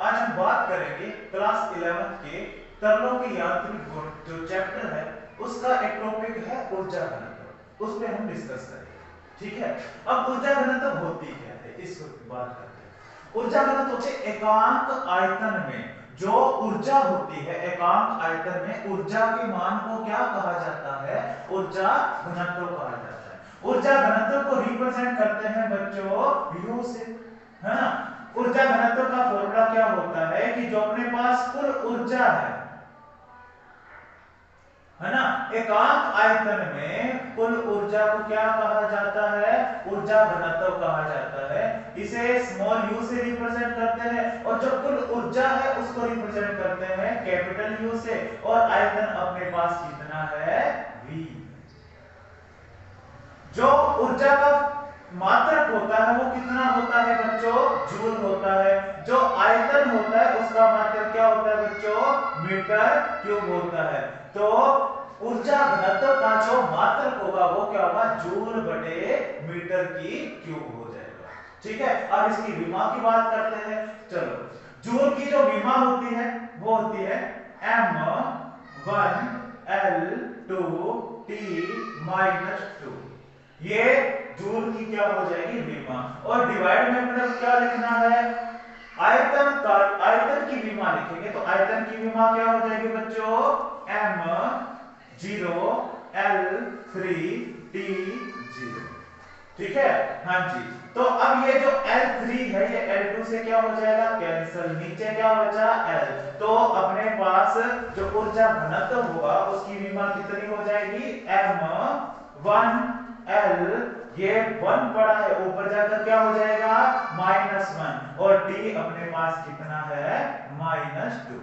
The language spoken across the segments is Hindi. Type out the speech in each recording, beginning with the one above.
आज हम बात करेंगे क्लास 11th के तरलों के यांत्रिक गुण जो चैप्टर है उसका एक टॉपिक है ऊर्जा घनत्व। उस पे हम डिस्कस करेंगे, ठीक है। अब ऊर्जा घनत्व होती क्या है इस बात करते हैं। ऊर्जा घनत्व होते एकांक आयतन में जो ऊर्जा होती है, एकांक आयतन में ऊर्जा के मान को क्या कहा जाता है, ऊर्जा घनत्व कहा जाता है। ऊर्जा घनत्व को रिप्रेजेंट करते हैं बच्चों यू से, है ना। ऊर्जा घनत्व का फॉर्मूला क्या होता है कि जो अपने पास कुल ऊर्जा है ना, एकांक आयतन में कुल ऊर्जा को क्या कहा जाता है, ऊर्जा घनत्व कहा जाता है। इसे स्मॉल यू से रिप्रेजेंट करते हैं और जो कुल ऊर्जा है उसको रिप्रेजेंट करते हैं कैपिटल यू से। और आयतन अपने पास कितना है, v। जो ऊर्जा का मात्रक होता है वो कितना होता है बच्चों, जूल होता है। जो आयतन होता है उसका मात्रक क्या होता है बच्चों, मीटर क्यूब होता है। तो ऊर्जा घनत्व का जो मात्रक होगा वो क्या होगा, जूल बटे मीटर की क्यूब हो जाएगा, ठीक है। अब इसकी विमा की बात करते हैं। चलो, जूल की जो विमा होती है वो होती है m1L2T-2। ये जूल की क्या हो जाएगी, विमा। और डिवाइड में मतलब क्या लिखना है, आयतन का, आयतन की विमा लिखेंगे तो आयतन की विमा क्या हो जाएगी बच्चों, m0L3T0, ठीक है। हाँ जी, तो अब ये जो L3 है ये L2 से क्या हो जाएगा, कैंसिल। नीचे क्या बचा, L। तो अपने पास जो ऊर्जा घनत्व होगा उसकी विमा कितनी हो जाएगी, m1L, ये 1 पड़ा है ऊपर जाकर क्या हो जाएगा, -1। और T अपने पास कितना है, -2।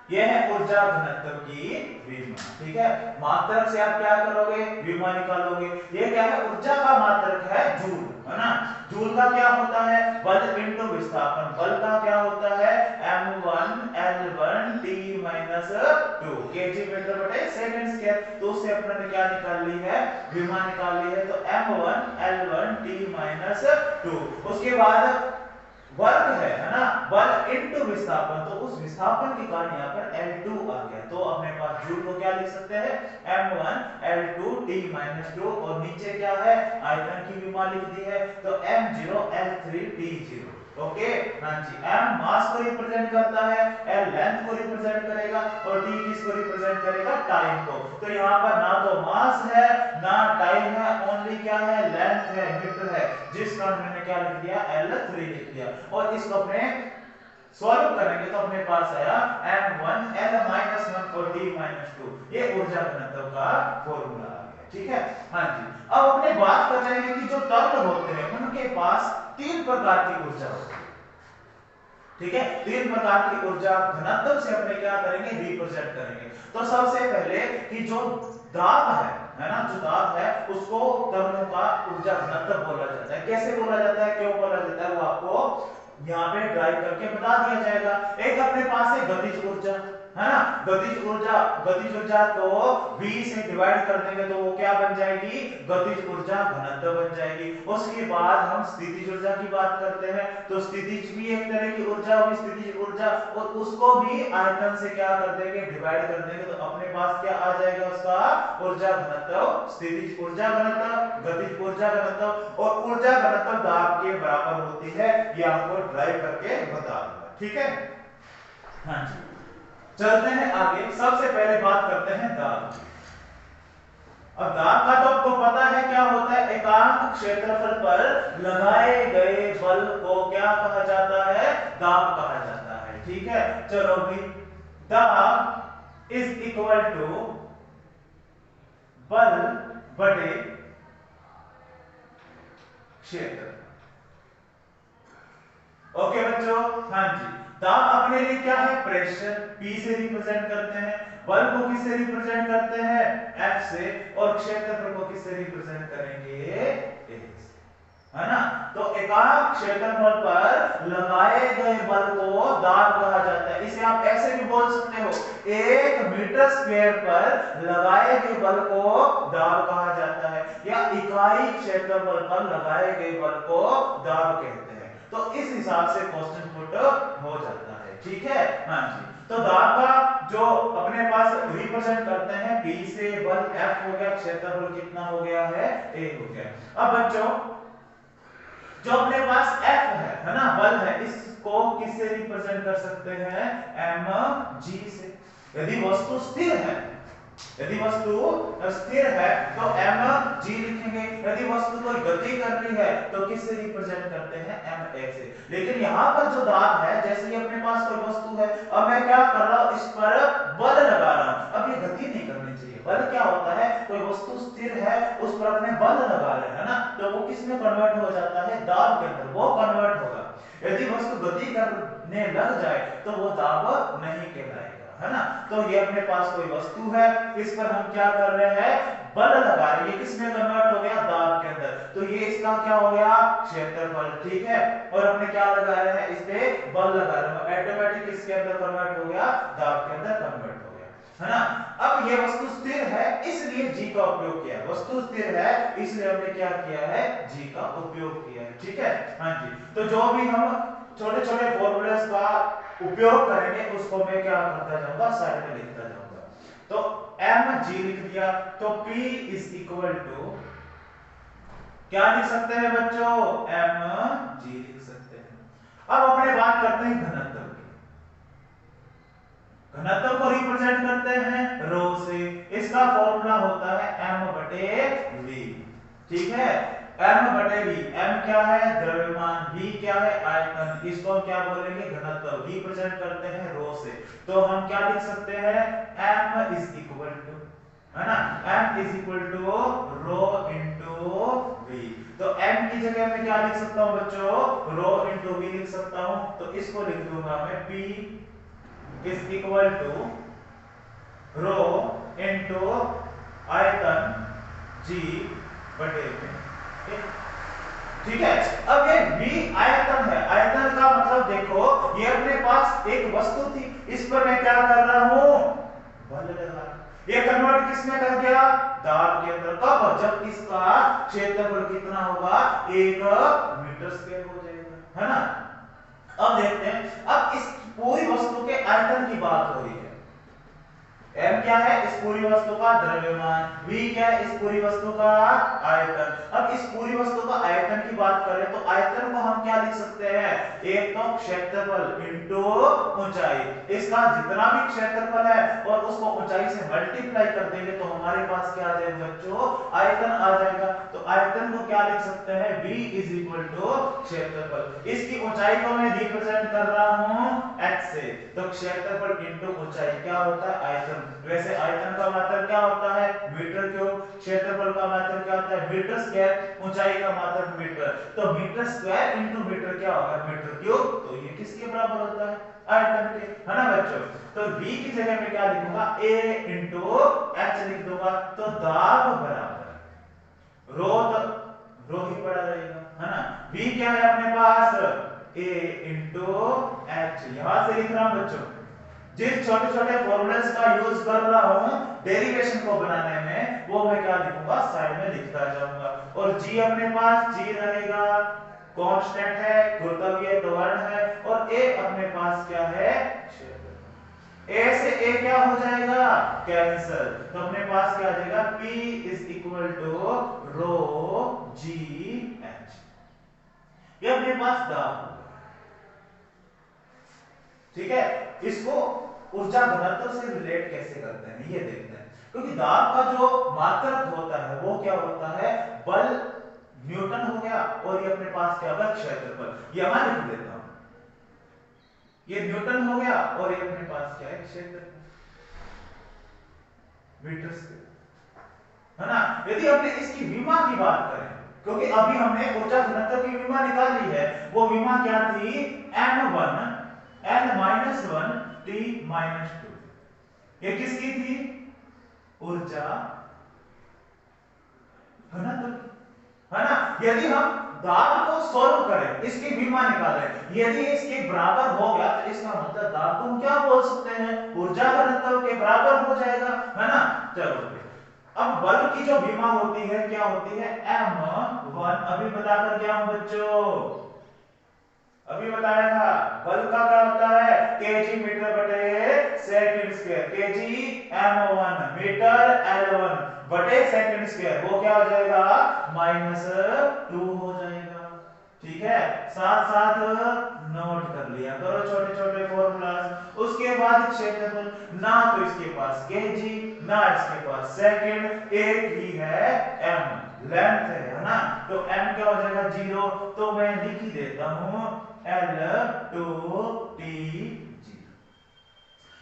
यह है ऊर्जा घनत्व की विमा, ठीक है। मात्रक से आप क्या करोगे, विमा निकालोगे। ये क्या है, ऊर्जा का मात्रक है जूल, है ना। जूल का क्या होता है, बल इंटू विस्थापन। बल का क्या होता है, m1L1T-2 kg मीटर बटे सेकंड स्क्वायर। तो उससे अपने ने क्या निकाल ली है, विमा निकाल ली है। तो m1L1T-2। उसके बाद वर्ग है ना, बल इनटू विस्थापन। तो उस विस्थापन के कारण यहाँ पर L2 आ गया। तो अपने पास जूल को क्या लिख सकते हैं, m1L2T-2। और नीचे क्या है, आयतन की विमा लिख दी है तो m0L3T0। ओके, हाँ जी। m मास को रिप्रेजेंट करता है, L लेंथ को रिप्रेजेंट करेगा और T किसको रिप्रेजेंट करेगा, टाइम को। तो यहाँ पर ना तो मास है ना टाइम है, ओनली क्या है, लेंथ है, मीटर है, जिस कारण मैंने क्या लिख दिया, L3 लिख दिया। और इसको अपने सॉल्व करेंगे तो अपने पास आया m1L-1 और T-2। ये ऊर्जा घनत्व का फॉर्मूला आ गया, ठीक है। हाँ जी, अब अपने बात कर रहे हैं कि जो तरल होते हैं उनके पास 3 प्रकार की ऊर्जा होती है, ठीक है। 3 प्रकार की ऊर्जा घनत्व से अपने क्या करेंगे, रिप्रेजेंट करेंगे। तो सबसे पहले कि जो दाब है ना, जो दाब है उसको तरलों का ऊर्जा घनत्व बोला जाता है। कैसे बोला जाता है, क्यों बोला जाता है, वो आपको यहाँ पे ड्राइव करके बता दिया जाएगा। एक अपने पास है गतिज ऊर्जा, है ना। गतिज ऊर्जा तो v से डिवाइड कर देंगे तो वो क्या बन जाएगी, गतिज ऊर्जा घनत्व बन जाएगी। उसके बाद हम स्थितिज ऊर्जा की बात करते हैं तो स्थितिज भी एक तरह की ऊर्जा होगी, स्थितिज ऊर्जा, और उसको भी आयतन से क्या कर देंगे, डिवाइड कर देंगे तो अपने पास क्या आ जाएगा, उसका ऊर्जा घनत्व, स्थितिज ऊर्जा घनत्व, गतिज ऊर्जा घनत्व। और ऊर्जा घनत्व दाब के बराबर होती है, ये आपको ड्राइव करके बता दूंगा, ठीक है। हाँ जी, चलते हैं आगे। सबसे पहले बात करते हैं दाब की। अब दाब का तो आपको पता है क्या होता है, एकांक क्षेत्रफल पर लगाए गए बल को क्या कहा जाता है, दाब कहा जाता है, ठीक है। चलो भी, दाब इज इक्वल टू बल बटे क्षेत्र। ओके बच्चों, हाँ जी। दाब अपने लिए क्या है, प्रेशर, P से रिप्रेजेंट करते हैं। बल को किससे रिप्रेजेंट करते हैं, F से। और क्षेत्रफल को किससे रिप्रेजेंट करेंगे, A से, है ना। तो एकांक क्षेत्रफल पर लगाए गए बल को दाब कहा जाता है। इसे आप ऐसे भी बोल सकते हो, 1 मीटर स्क्वायर पर लगाए गए बल को दाब कहा जाता है, या इकाई क्षेत्रफल पर लगाए गए बल को दाब कहते हैं। तो तो इस हिसाब से क्वेश्चन पुट हो जाता है। ठीक है, हाँ जी। तो दाब का जो अपने पास रिप्रेजेंट करते हैं P से बल F हो गया, क्षेत्रफल कितना हो गया है, A हो गया। अब बच्चों जो अपने पास F है ना, बल है, इसको किससे रिप्रेजेंट कर सकते हैं, mg से। यदि वस्तु स्थिर है, यदि वस्तु स्थिर है तो mg लिखेंगे। यदि वस्तु कोई गति कर रही है तो किससे रिप्रेजेंट करते हैं, ma से। लेकिन यहाँ पर जो दाब है, जैसे ही अपने पास कोई वस्तु है, अब मैं क्या कर रहा हूँ, इस पर बल लगा रहा हूँ। अब ये गति नहीं करनी चाहिए। बल क्या होता है, कोई वस्तु स्थिर है, उस पर अपने बल लगा रहे हैं ना, तो वो किस में कन्वर्ट हो जाता है, दाब के अंदर वो कन्वर्ट होगा। यदि वस्तु गति करने लग जाए तो वो दाब नहीं कहलाएगा, है ना। तो ये अपने पास कोई वस्तु है, इस पर हम क्या कर रहे हैं, बल लगा रहे हैं। ये किस में कन्वर्ट हो गया, दाब के अंदर। तो ये इसका क्या हो गया, क्षेत्रफल। ठीक है, और अपने क्या लगा रहे हैं, इस पे बल लगा रहे हैं, ऑटोमेटिक किसके अंदर कन्वर्ट हो गया, दाब के अंदर कन्वर्ट हो गया, है ना। अब ये वस्तु स्थिर है, इसलिए g का उपयोग किया। वस्तु स्थिर है इसलिए हमने क्या किया है, g का उपयोग किया है। ठीक है, हाँ जी। तो जो भी हम छोटे छोटे फॉर्मूलास का उपयोग करेंगे उसको मैं क्या करता जाऊंगा, साइड में लिखता जाऊंगा। तो mg लिख दिया, तो p इज इक्वल टू क्या लिख सकते हैं बच्चों, mg लिख सकते हैं। अब अपने बात करते हैं घनत्व की। घनत्व को रिप्रेजेंट करते हैं रो से। इसका फॉर्मूला होता है m/v। ठीक है, m/v। m क्या है, द्रव्यमान, v क्या है, आयतन। इसको हम क्या बोलेंगे, घनत्व। रिप्रेजेंट करते हैं रो से, तो हम क्या लिख सकते हैं, m इज इक्वल टू, है ना, m is equal to rho into v। तो m की जगह मैं क्या लिख सकता हूं बच्चों, रो इंटू v लिख सकता हूं। तो इसको लिख दूंगा मैं p is equal to rho into आयतन g बटे v। ठीक है, अब ये v आयतन है। आयतन का मतलब देखो, ये अपने पास एक वस्तु थी, इस पर मैं क्या कर रहा हूं, बल लगा रहा हूं। ये कन्वर्ट किसमें कर गया, दाब के अंदर। कब, जब इसका क्षेत्रफल कितना होगा, 1 मीटर स्क्वायर हो जाएगा, है ना। अब देखते हैं, अब इस पूरी वस्तु के आयतन की बात हो रही है। m क्या है, इस पूरी वस्तु का द्रव्यमान, v क्या है, इस पूरी वस्तु का आयतन। अब इस पूरी वस्तु का आयतन की बात करें तो आयतन को हम क्या लिख सकते हैं, एक तो क्षेत्रफल इंटू ऊंचाई। इसका जितना भी क्षेत्रफल है और उसको ऊंचाई से मल्टीप्लाई कर देंगे तो हमारे पास क्या आ जाएगा बच्चों, आयतन आ जाएगा। तो आयतन को क्या लिख सकते हैं, v इज इक्वल टू क्षेत्रफल। इसकी ऊंचाई को मैं रिप्रेजेंट कर रहा हूं h से, तो क्षेत्रफल इंटू ऊंचाई क्या होता है, आयतन। वैसे आयतन का मात्रक क्या होता है, मीटर क्यूब। क्षेत्रफल का मात्रक क्या होता है, मीटर स्क्वायर। ऊंचाई का मात्रक मीटर। तो मीटर स्क्वायर इंटू मीटर क्या होगा, मीटर क्यूब। तो ये किसके बराबर होता है, आयतन के, है ना बच्चों। तो v की जगह में क्या लिखूंगा, a इंटू h लिख दूंगा। तो दाब बराबर रो, तो रो ही पड़ा रहेगा, है ना। v क्या है अपने पास, a इंटू h। यहां से लिख रहा हूं बच्चों, जिस छोटे छोटे फॉर्मूलास का यूज कर रहा हूं डेरिवेशन को बनाने में, वो मैं क्या लिखूंगा, साइड में लिखता जाऊंगा। और g अपने पास g रहेगा, कांस्टेंट है, गुरुत्वीय त्वरण है। और a अपने पास क्या है, a से a क्या हो जाएगा, कैंसिल। तो अपने पास क्या आ जाएगा, p is equal to rho g h। ये अपने पास दाब होगा। ठीक है, इसको ऊर्जा घनत्व से रिलेट कैसे करते हैं ये देखते हैं। क्योंकि दाब का जो मात्रक होता है वो क्या होता है, बल न्यूटन हो गया, और ये अपने पास क्या होगा, क्षेत्रफल। यहां लिख देता हूं, ये न्यूटन हो गया और ये अपने पास क्या है, क्षेत्रफल, मीटर स्क्वायर, है ना। यदि हमने इसकी विमा की बात करें, क्योंकि अभी हमने ऊर्जा घनत्व की विमा निकाली है, वो विमा क्या थी, m1 n-1 t-2। ये किसकी थी, ऊर्जा घनत्व, है ना। यदि हम दाब को सॉल्व करें, इसकी विमा निकालें, यदि इसके बराबर हो गया तो इसका मतलब दाब को हम क्या बोल सकते हैं, ऊर्जा घनत्व के बराबर हो जाएगा, है ना। चलो अब बल की जो विमा होती है क्या होती है, m1। अभी बता कर गया हूं बच्चों, अभी बताया था बल का क्या होता है केजी मीटर बटे second square, KG m1 metre l1 बटे सेकंड स्क्वायर, वो क्या हो जाएगा -2 हो जाएगा। ठीक है, साथ साथ नोट कर लिया करो छोटे छोटे फॉर्मूलाज। उसके बाद क्षेत्रफल, ना तो इसके पास केजी ना इसके पास सेकंड, एक ही है m लेंथ है ना, तो m क्या हो जाएगा 0, तो मैं लिख ही देता हूं L2T 0।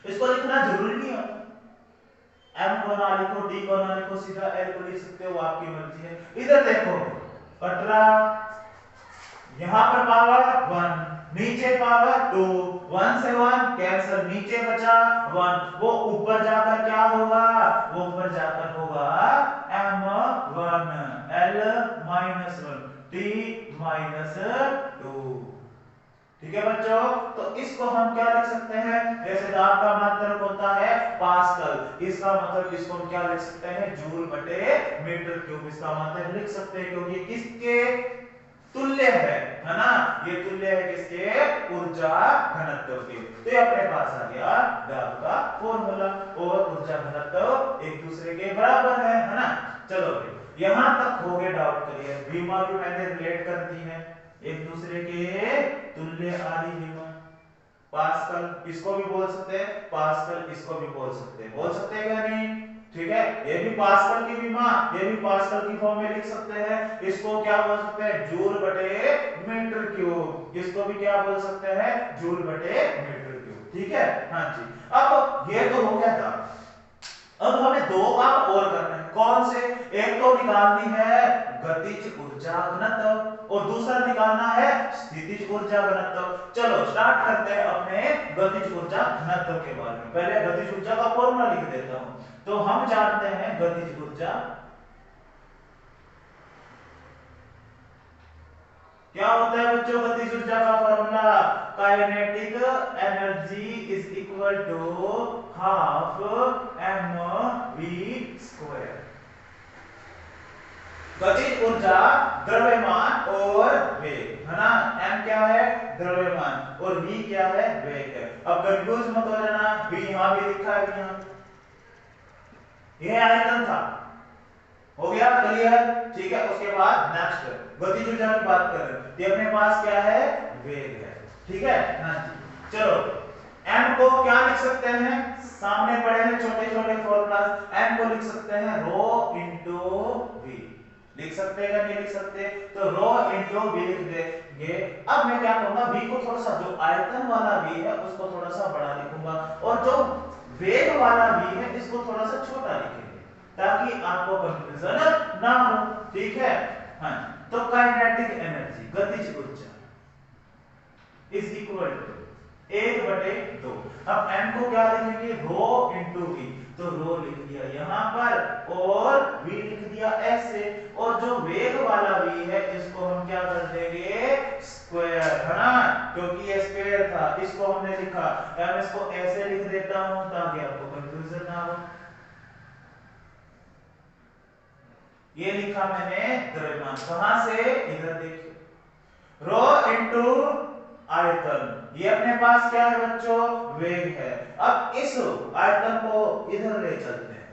इसको लिखना जरूरी नहीं है, m को ना लिखो d को ना लिखो, सीधा l को लिख सकते हो, आपकी मर्जी है। इधर देखो 18, यहां पर पावर 1, नीचे पावर 2, 1 से 1 कैंसिल, नीचे बचा 1, वो ऊपर जाकर क्या होगा, वो ऊपर जाकर होगा m1 l-1 t-2। ठीक है बच्चों, तो इसको हम क्या लिख सकते हैं, जैसे दाब का मात्रक होता है पास्कल, इसका मतलब इसको हम क्या लिख सकते हैं जूल बटे मीटर क्यूब, इसका मात्रक लिख सकते हैं, क्योंकि किसके तुल्य है ना, ये तुल्य है किसके ऊर्जा घनत्व के। तो ये अपने पास आ गया दाब का फॉर्मूला, और ऊर्जा घनत्व एक दूसरे के बराबर है ना। चलो यहां तक हो गए डाउट क्लियर, बीमा भी मैंने रिलेट कर दी है, एक दूसरे के तुल्य आदि बीमा, पास्कल इसको भी बोल सकते हैं, पास्कल इसको भी बोल सकते हैं, बोल सकते हैं क्या नहीं, ठीक है, ये भी पास्कल की बीमा, ये भी पास्कल की फॉर्म में लिख सकते हैं, इसको क्या बोल सकते हैं जूल बटे मीटर क्यूब, इसको भी क्या बोल सकते हैं जूल बटे मीटर क्यूब। ठीक है, हाँ जी। अब ये तो हो गया था, अब हमें दो काम और करना है, कौन से, एक तो निकालनी है गतिज ऊर्जा घनत्व और दूसरा निकालना है स्थितिज ऊर्जा घनत्व। चलो स्टार्ट करते हैं अपने गतिज ऊर्जा घनत्व के बारे में। पहले गतिज ऊर्जा का फॉर्मूला लिख देता हूं। तो हम जानते हैं गतिज ऊर्जा क्या होता है बच्चों, गतिज ऊर्जा का formula kinetic energy is equal to half mv square. गतिज ऊर्जा द्रव्यमान और वेग है ना, m क्या है द्रव्यमान और v क्या है वेग है। अब कंफ्यूज मत हो जाना, v यहां भी लिखा है, यहां यह आयतन था, हो गया क्लियर, ठीक है। उसके बाद नेक्स्ट गतिज ऊर्जा की बात कर रहे हैं, ये अपने पास क्या है वेग है, ठीक है, हाँ जी। चलो m को क्या लिख सकते हैं, सामने पड़े हैं छोटे छोटे फॉर्मूला, m को लिख सकते हैं रो इंटू v, लिख सकते हैं नहीं लिख सकते, तो रो इंटू v लिख देंगे। अब मैं क्या करूंगा, v को थोड़ा सा, जो आयतन वाला v है उसको थोड़ा सा बड़ा लिखूंगा, और जो वेग वाला v है इसको थोड़ा सा छोटा लिखेंगे, ताकि आपको कंफ्यूजन ना हो, ठीक है, हाँ। तो काइनेटिक एनर्जी गतिज ऊर्जा इज इक्वल टू 1/2। अब m को क्या लिखेंगे रो इंटू v, तो रो लिख दिया यहां पर और v लिख दिया ऐसे, और जो वेग वाला v है इसको हम क्या कर देंगे स्क्वायर, है ना, क्योंकि ये स्क्वायर था इसको हमने लिखा, मैं इसको ऐसे लिख देता हूं ताकि आपको कंफ्यूजन ना हो। ये लिखा मैंने द्रव्यमान, कहां से, इधर देखिए रो इंटू आयतन, ये अपने पास क्या है बच्चों वेग है। अब इस आयतन को इधर ले चलते हैं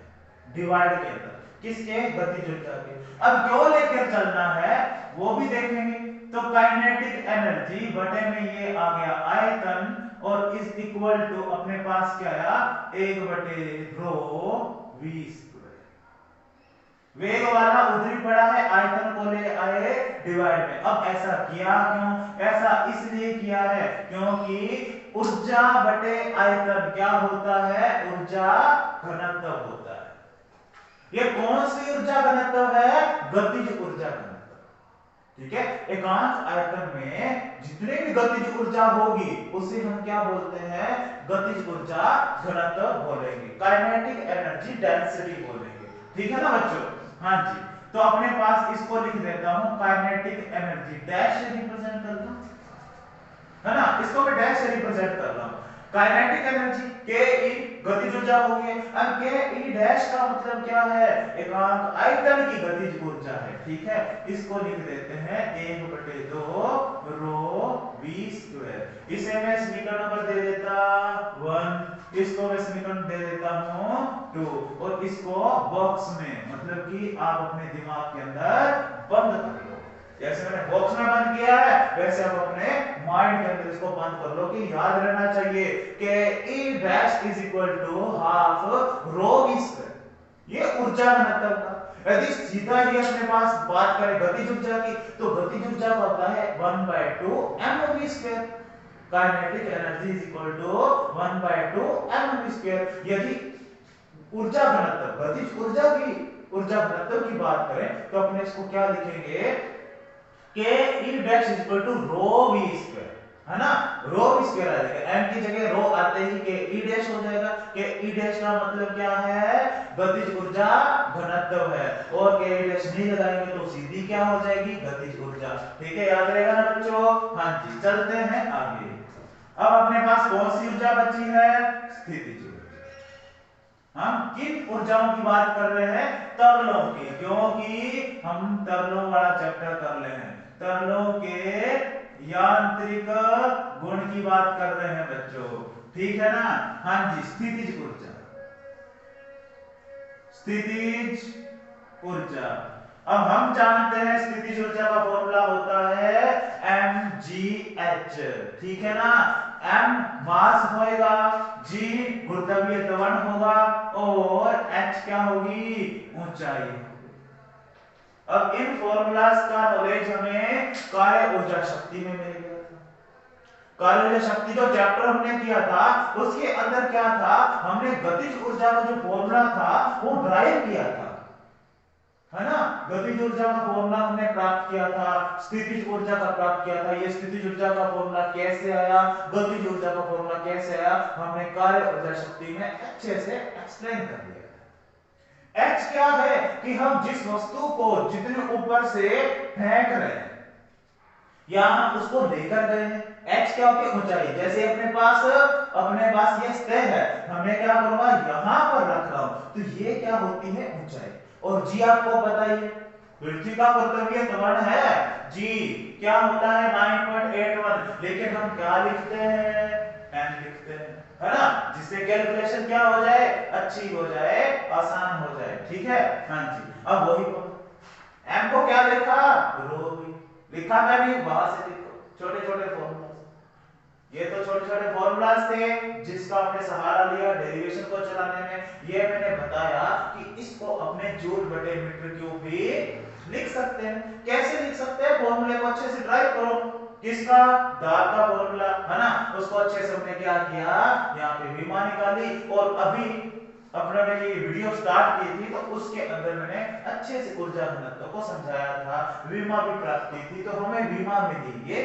डिवाइड के अंदर, किसके गतिज ऊर्जा के। अब क्यों लेकर चलना है वो भी देखेंगे, तो काइनेटिक एनर्जी बटे में ये आ गया आयतन, और इज इक्वल टू अपने पास क्या आया 1/रो v स्क्वायर। वेग वाला उधर ही पड़ा है, आयतन को ले आए डिवाइड में। अब ऐसा किया क्यों, ऐसा इसलिए किया है क्योंकि ऊर्जा बटे आयतन क्या होता है ऊर्जा घनत्व होता है। ये कौन सी ऊर्जा घनत्व है, गतिज ऊर्जा घनत्व, ठीक है। एकांश आयतन में जितने भी गतिज ऊर्जा होगी उसे हम क्या बोलते हैं गतिज ऊर्जा घनत्व बोलेंगे, काइनेटिक एनर्जी डेंसिटी बोलेंगे, ठीक है ना बच्चों, हाँ जी। तो अपने पास इसको लिख देता हूं काइनेटिक एनर्जी डैश से रिप्रेजेंट कर दूं, है ना, इसको मैं डैश से रिप्रेजेंट कर रहा हूं। काइनेटिक एनर्जी के ई गतिज ऊर्जा हो गई। अब के ई डैश का मतलब क्या है? एकांक आयतन की गतिज ऊर्जा है। ठीक है, इसको लिख देते हैं 1/2 रो v स्क्वायर। इसे मैं समीकरण नंबर दे देता 1, इसको मैं समीकरण दे देता हूं 2, और इसको बॉक्स में मतलब कि आप अपने दिमाग के अंदर बंद कर लो। जैसे मैंने बॉक्स में बंद किया है वैसे आप अपने माइंड के अंदर इसको बंद कर लो कि याद रहना चाहिए कि E dash is equal to half rho v square. ये ऊर्जा घनत्व का। यदि सीधा ही अपने पास बात करें गतिज ऊर्जा की, तो गतिज ऊर्जा का होता है 1/2 mv square. Kinetic energy is equal to 1/2 mv square. यदि ऊर्जा घनत्व गतिज ऊर्जा की ऊर्जा घनत्व की बात करें तो अपने इसको क्या लिखेंगे K E dash is equal to rho v square, है ना? रो v स्क्वायर आ जाएगा, m की जगह रो आते ही के ई डैश हो जाएगा। के ई डैश का मतलब क्या है? गतिज ऊर्जा घनत्व है, और के ई डैश नहीं लगाएंगे तो सीधी क्या हो जाएगी? गतिज ऊर्जा। ठीक है, याद रहेगा ना बच्चों? हां जी, चलते हैं आगे। अब अपने पास कौन सी ऊर्जा बची है? स्थितिज ऊर्जा। हम किन ऊर्जाओं की बात कर रहे हैं? तरलों की, क्योंकि हम तरलों वाला चैप्टर कर रहे हैं। तरलों के यांत्रिक गुण की बात कर रहे हैं बच्चों। ठीक है ना? हां जी, स्थितिज ऊर्जा। स्थितिज ऊर्जा, अब हम जानते हैं स्थितिज ऊर्जा का फॉर्मूला होता है mgh। ठीक है ना? m मास होएगा, g गुरुत्वीय त्वरण होगा, और h क्या होगी? ऊंचाई। अब इन फॉर्मूलाज का नॉलेज हमें कार्य ऊर्जा शक्ति में मिल गया था। कार्य ऊर्जा शक्ति जो चैप्टर हमने किया था उसके अंदर क्या था? हमने गतिज ऊर्जा का जो फॉर्मूला था वो ड्राइव किया था, है ना? गतिज ऊर्जा का फॉर्मूला हमने प्राप्त किया था, स्थितिज ऊर्जा का प्राप्त किया था। ये स्थितिज ऊर्जा का फॉर्मूला कैसे आया, गतिज ऊर्जा का फॉर्मूला कैसे आया, हमने कार्य ऊर्जा शक्ति में अच्छे से एक्सप्लेन कर दिया। H क्या है कि हम जिस वस्तु को जितने ऊपर से फेंक रहे हैं या हम उसको लेकर गए हैं, h क्या होती है? ऊंचाई। जैसे अपने पास ये सतह है, हमने क्या करूंगा? यहां पर रख रहा हूं, तो ये क्या होती है? ऊंचाई। और g आपको पता ही है, पृथ्वी का गुरुत्वीय त्वरण है g क्या होता है? 9.81, लेकिन हम क्या लिखते हैं? m लिखते हैं, है ना? जिससे कैलकुलेशन क्या हो जाए? अच्छी हो जाए, आसान हो जाए। ठीक है, हां जी। अब वही m को क्या लिखा? रो लिखा था नहीं, वहां से लिखो छोटे छोटे फॉर्मूला। ये तो छोटे छोटे फॉर्मूलाज थे जिसका हमने सहारा लिया डेरिवेशन को चलाने में। ये मैंने बताया कि इसको अपने जूल बटे मीटर क्यूब भी लिख सकते हैं। कैसे लिख सकते हैं? फॉर्मूले को अच्छे से ड्राइव करो। किसका? दाब का फॉर्मूला, है ना? उसको अच्छे से हमने क्या किया? यहाँ पे विमा निकाली, और अभी अपने ने ये वीडियो स्टार्ट की थी तो उसके अंदर मैंने अच्छे से ऊर्जा घनत्व को समझाया था, विमा भी प्राप्त की थी, तो हमें विमा मिली ये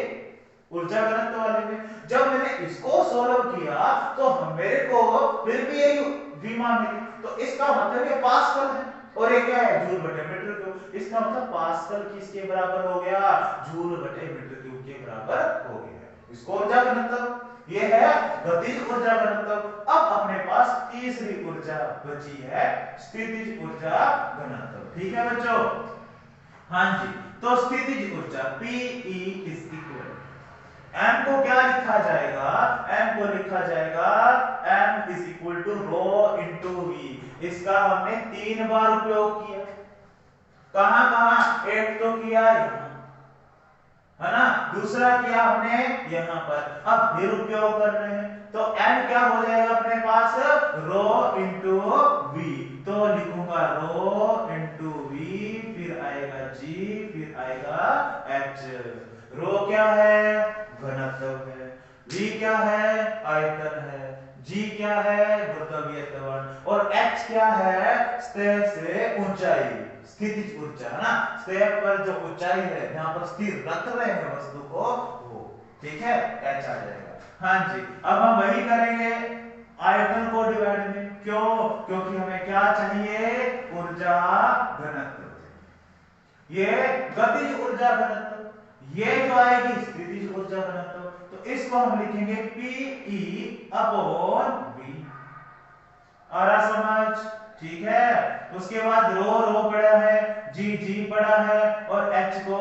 ऊर्जा घनत्व वाले में। जब मैंने इसको सॉल्व किया तो मेरे को फिर भी यही विमा मिली, तो इसका मतलब ये पास्कल है, और ये क्या है? जूल बटे मीटर क्यूब। इसका मतलब पास्कल किसके बराबर हो गया? जूल बटे मीटर क्यूब के बराबर हो गया। इसको ऊर्जा घनत्व, ये है गतिज ऊर्जा घनत्व। अब अपने पास तीसरी ऊर्जा बची है स्थितिज ऊर्जा घनत्व। ठीक है बच्चों? हां जी, तो स्थितिज ऊर्जा Pe इज इक्वल, m को क्या लिखा जाएगा? m को लिखा जाएगा m is equal to rho into v। इसका हमने 3 बार उपयोग किया। कहां कहां? एक तो किया यहां, है ना? दूसरा किया हमने यहां पर, अब फिर उपयोग कर रहे हैं, तो m क्या हो जाएगा अपने पास? रो इंटू v। तो लिखूंगा रो इंटू v, फिर आएगा g, फिर आएगा h। रो क्या है? घनत्व है, v क्या है? आयतन है, g क्या है? गुरुत्वीय त्वरण, और h क्या है? सतह से ऊंचाई, स्थितिज ऊर्जा, है ना? सतह पर जो ऊंचाई है जहां पर स्थिर रख रहे हैं वस्तु को, वो। ठीक है, h आ जाएगा। हां जी, अब हम वही करेंगे आयतन को डिवाइड में। क्यों? क्योंकि हमें क्या चाहिए? ऊर्जा घनत्व। ये गतिज ऊर्जा घनत्व, ये जो आएगी स्थितिज ऊर्जा घनत्व, तो इसको हम लिखेंगे Pe अपॉन V। आ रहा समझ? ठीक है। उसके बाद रो पड़ा है, जी पड़ा है और H को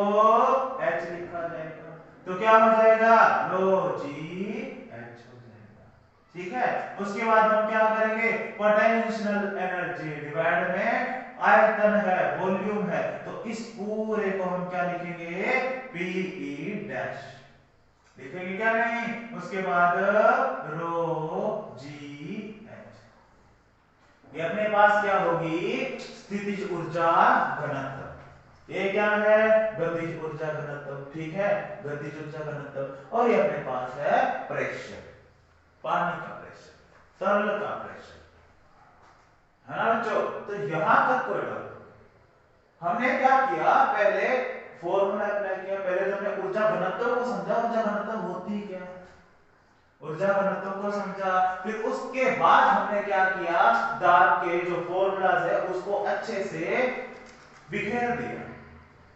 H लिखा जाएगा, तो क्या हो जाएगा? रो जी H हो जाएगा। ठीक है। उसके बाद हम क्या करेंगे? पोटेंशियल एनर्जी डिवाइड में आयतन है, वॉल्यूम है, तो इस पूरे को हम क्या लिखेंगे? Pe डैश लिखेंगे क्या? नहीं। उसके बाद रो जी एच, ये अपने पास क्या होगी? स्थितिज ऊर्जा घनत्व। ये क्या है? गतिज ऊर्जा घनत्व। ठीक है, गतिज ऊर्जा घनत्व। और ये अपने पास है प्रेशर, पानी का प्रेशर, तरल का प्रेशर, है ना बच्चों? तो यहां तक कोई डाउट? हमने क्या किया? पहले फॉर्मूला अप्लाई किया, पहले जो हमने ऊर्जा घनत्व को समझा, ऊर्जा घनत्व होती क्या, ऊर्जा घनत्व को समझा। फिर उसके बाद हमने क्या किया? दाब के जो फॉर्मूलाज है उसको अच्छे से बिखेर दिया।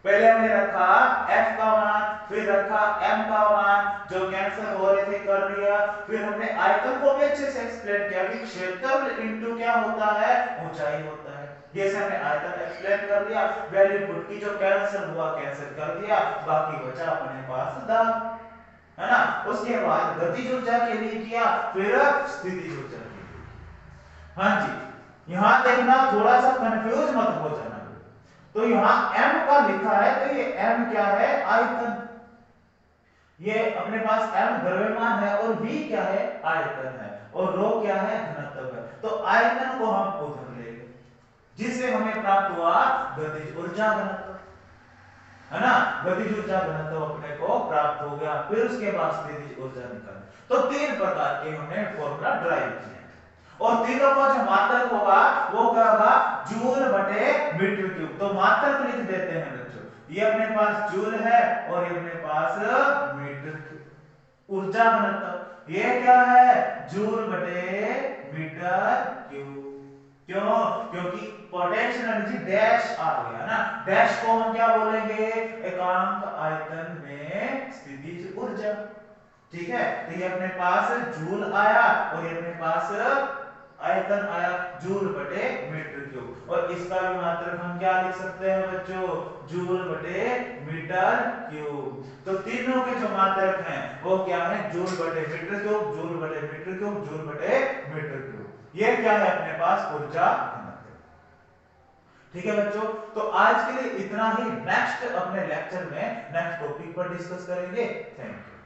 पहले हमने रखा F का मान, फिर रखा M का मान, जो कैंसिल हो रहे थे कर दिया। फिर हमने आयतन को भी अच्छे से एक्सप्लेन किया कि क्षेत्रफल इनटू क्या होता है? ऊंचाई होता है। ये से हमने आयतन एक्सप्लेन कर दिया, वैल्यू पुट की, जो कैंसिल हुआ कैंसिल कर दिया, बाकी बचा अपने पास दाब, है ना? उसके बाद गतिज ऊर्जा के लिए किया, फिर स्थितिज ऊर्जा के लिए। हाँ जी, यहां देखना, थोड़ा सा कंफ्यूज मत हो जाना। तो यहां m का लिखा है, तो ये m क्या है? आयतन। ये अपने पास m द्रव्यमान है और v क्या है? आयतन है, और रो क्या है? घनत्व है। तो आयतन को हम उधर लेंगे, जिससे हमें प्राप्त हुआ गतिज ऊर्जा घनत्व, है ना? गतिज ऊर्जा घनत्व अपने को प्राप्त हो गया। फिर उसके बाद स्थितिज ऊर्जा निकाल। तो तीन प्रकार के हमने फॉर्मूला ड्राइव किए, और तीनों का जो मात्रक होगा वो क्या होगा? जूल बटे मीटर क्यूब। तो मात्रक लिख देते हैं बच्चों, ये अपने पास जूल है और ये अपने पास मीटर क्यूब। ऊर्जा घनत्व ये क्या है? जूल बटे मीटर क्यूब। क्यों? क्योंकि पोटेंशियल एनर्जी डैश आ गया ना, डैश को हम क्या बोलेंगे? एकांक आयतन में स्थितिज ऊर्जा। ठीक है, तो ये अपने पास जूल आया और ये अपने पास आयतन आया, जूल बटे मीटर क्यूब। और इसका भी मात्रक हम क्या लिख सकते हैं बच्चों? जूल बटे मीटर क्यूब। तो तीनों के जो मात्रक हैं वो क्या है? जूल बटे मीटर क्यूब, जूल बटे मीटर क्यूब, जूल बटे मीटर क्यूब। ये क्या है अपने पास? ऊर्जा घनत्व। ठीक है बच्चों, तो आज के लिए इतना ही। नेक्स्ट अपने लेक्चर में नेक्स्ट टॉपिक पर डिस्कस करेंगे। Thank you.